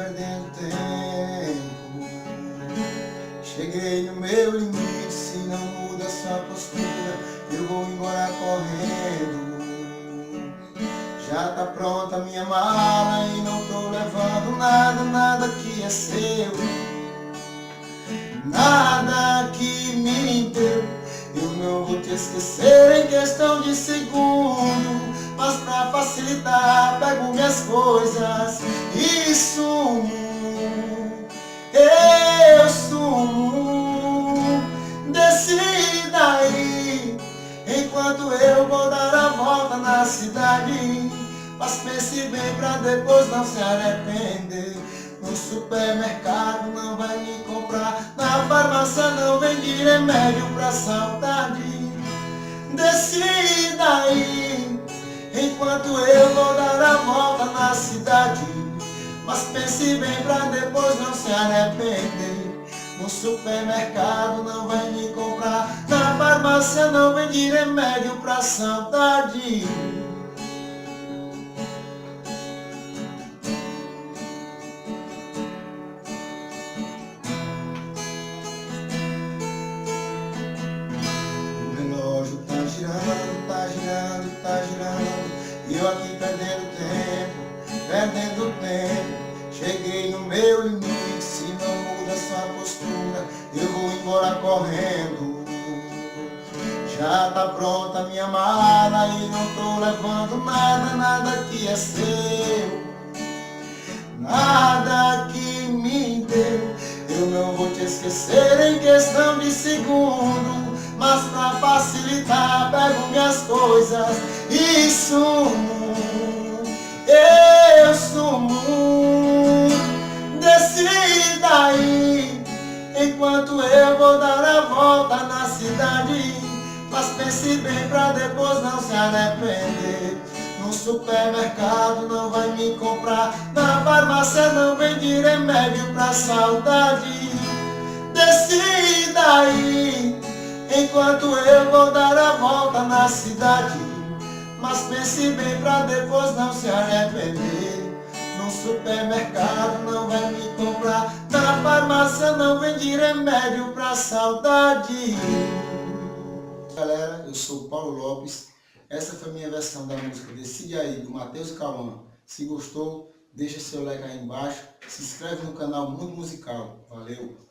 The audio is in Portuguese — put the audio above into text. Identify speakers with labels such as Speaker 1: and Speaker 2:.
Speaker 1: perdendo tempo. Cheguei no meu limite, se não muda sua postura, eu vou embora correndo. Já tá pronta a minha mala e não tô levando nada, nada que é seu. Nada que me inteiro, eu não vou te esquecer em questão de segundo. Mas pra facilitar, pego minhas coisas e sumo. Eu sumo, desci daí, enquanto eu vou dar a volta na cidade. Mas pense bem pra depois não se arrepender. No supermercado não vai me comprar, na farmácia não vende remédio pra saudade. Desci daí, enquanto eu vou dar a volta na cidade. Mas pense bem pra depois não se arrepender. No supermercado não vai me comprar, na farmácia não vende remédio pra saudade. O relógio tá girando, tá girando, tá girando, e eu aqui perdendo tempo. Cheguei no meu limite, se não muda sua postura, eu vou embora correndo. Já tá pronta a minha mala e não tô levando nada, nada que é seu. Nada que me deu, eu não vou te esquecer em questão de segundo. Mas pra facilitar, pego minhas coisas e sumo. Eu sumo, desci daí, enquanto eu vou dar a volta na cidade. Mas pense bem pra depois não se arrepender. No supermercado não vai me comprar, na farmácia não vende remédio pra saudade. Desci daí, enquanto eu vou dar a volta na cidade. Mas pense bem pra depois não se arrepender. No supermercado não vai me comprar, na farmácia não vende remédio pra saudade. Galera, eu sou o Paulo Lopes. Essa foi a minha versão da música Decide Aí, do Matheus e Cauã. Se gostou, deixa seu like aí embaixo. Se inscreve no canal Mundo Musical. Valeu!